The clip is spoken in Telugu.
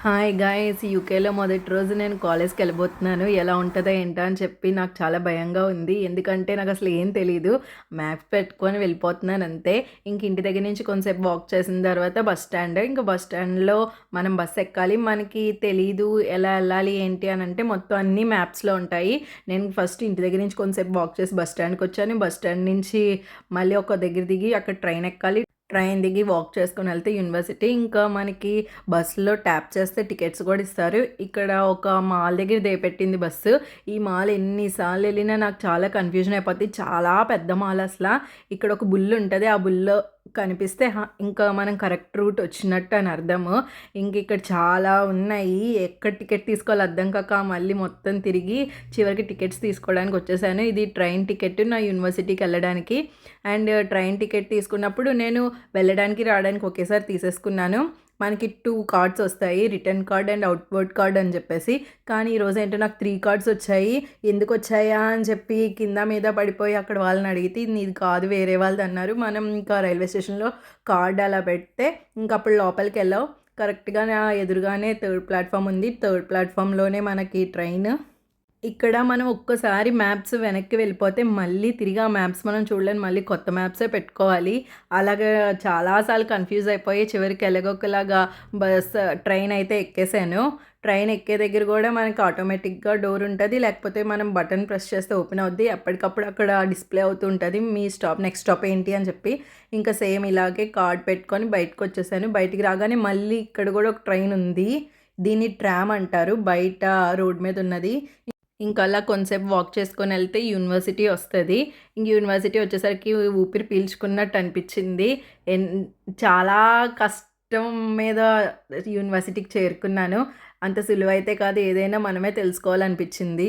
Hi guys! యూకేలో మొదటి రోజు నేను కాలేజ్‌కెళ్ళబోతున్నాను. ఎలా ఉంటదో ఏంటో అని చెప్పి నాకు చాలా భయంగా ఉంది. ఎందుకంటే నాకసలు ఏం తెలీదు. మ్యాప్స్ పెట్టుకొని వెళ్ళిపోతున్నానంతే. ఇంక ఇంటి దగ్గర నుంచి కొంతసేపు వాక్ చేసిన తర్వాత బస్ స్టాండ్. ఇంక బస్ స్టాండ్‌లో మనం బస్ ఎక్కాలి. మనకి తెలీదు ఎలా ఎళ్ళాలి ఏంటి అనంటే మొత్తం అన్నీ మ్యాప్స్‌లో ఉంటాయి. నేను ఫస్ట్ ఇంటి దగ్గర నుంచి కొంతసేపు వాక్ చేసి బస్ స్టాండ్‌కొచ్చాను. బస్ స్టాండ్ నుంచి మళ్ళీ ఒక దగ్గర దిగి అక్కడ ట్రైన్ ఎక్కాలి. ట్రైన్ దిగి వాక్ చేసుకొని వెళ్తే యూనివర్సిటీ. ఇంకా మనకి బస్సులో ట్యాప్ చేస్తే టికెట్స్ కూడా ఇస్తారు. ఇక్కడ ఒక మాల్ దగ్గర దిగపెట్టింది బస్సు. ఈ మాల్ ఎన్ని సార్లు ఎళ్ళినా నాకు చాలా కన్‌ఫ్యూజన్ అయిపోద్ది. చాలా పెద్ద మాల్ అసల. ఇక్కడ ఒక బుల్ ఉంటది. ఆ బుల్‌లో కనిపిస్తే ఇంకా మనం కరెక్ట్ రూట్ వచ్చినట్టు అని అర్థము. ఇంక ఇక్కడ చాలా ఉన్నాయి. ఎక్కడ టికెట్ తీసుకోవాలో అర్థం కాక మళ్ళీ మొత్తం తిరిగి చివరికి టికెట్స్ తీసుకోవడానికి వచ్చేసాను. ఇది ట్రైన్ టికెట్ నా యూనివర్సిటీకెళ్ళడానికి. అండ్ ట్రైన్ టికెట్ తీసుకున్నప్పుడు నేను వెళ్ళడానికి, రావడానికి ఒకేసారి తీసేసుకున్నాను. మనకి 2 కార్డ్స్ వస్తాయి. Return card and outward card అని చెప్పేసి. కానీ ఈరోజు ఏంటో నాకు 3 కార్డ్స్ వచ్చాయి. ఎందుకొచ్చాయా అని చెప్పి కింద మీద పడిపోయి అక్కడ వాళ్ళని అడిగితే ఇది నీది కాదు వేరే వాళ్ళదన్నారు. మనం ఇంకా రైల్వే స్టేషన్‌లో కార్డ్ అలా పెడితే ఇంకప్పుడు లోపలికెళ్ళాం. కరెక్ట్‌గా నా ఎదురుగానే థర్డ్ ప్లాట్‌ఫామ్ ఉంది. థర్డ్ ప్లాట్‌ఫామ్‌లోనే మనకి ట్రైన్. ఇక్కడ మనం ఒక్కసారి మ్యాప్స్ వెనక్కి వెళ్ళిపోతే మళ్ళీ తిరిగి ఆ మ్యాప్స్ మనం చూడలేం. మళ్ళీ కొత్త మ్యాప్సే పెట్టుకోవాలి. అలాగా చాలా సార్లు కన్‌ఫ్యూజ్ అయిపోయి చివరికి ఎలాగోకలాగా ట్రైన్ అయితే ఎక్కేసాను. ట్రైన్ ఎక్కే దగ్గర గూడా మనకి ఆటోమేటిక్‌గా డోర్ ఉంటది. లేకపోతే మనం బటన్ ప్రెస్ చేస్తే ఓపెన్ అవుద్ది. ఎప్పటికప్పుడు అక్కడ డిస్‌ప్లే అవుతూ ఉంటది. మీ స్టాప్ నెక్స్ట్ స్టాప్ ఏంటి అని చెప్పి. ఇంకా సేమ్ ఇలాగే కార్డ్ పెట్టుకొని బయటకొచ్చేసాను. బయటికి రాగానే మళ్ళీ ఇక్కడ గూడా ఒక ట్రైన్ ఉంది. దీన్ని ట్రామ్ అంటారు. బయట రోడ్ మీద ఉన్నది. ఇంక అలా కొంతసేపు వాక్ చేసుకొనెళ్తే యూనివర్సిటీ వస్తది. ఇంక యూనివర్సిటీ వచ్చేసరికి ఊపిరి పీల్చుకున్నట్టు అనిపిచ్చింది. ఎన్ చాలా కష్టం మీద యూనివర్సిటీకి చేరుకున్నాను. అంత సులువైతే కాదు. ఏదైనా మనమే తెలుసుకోవాలనిపిచ్చింది.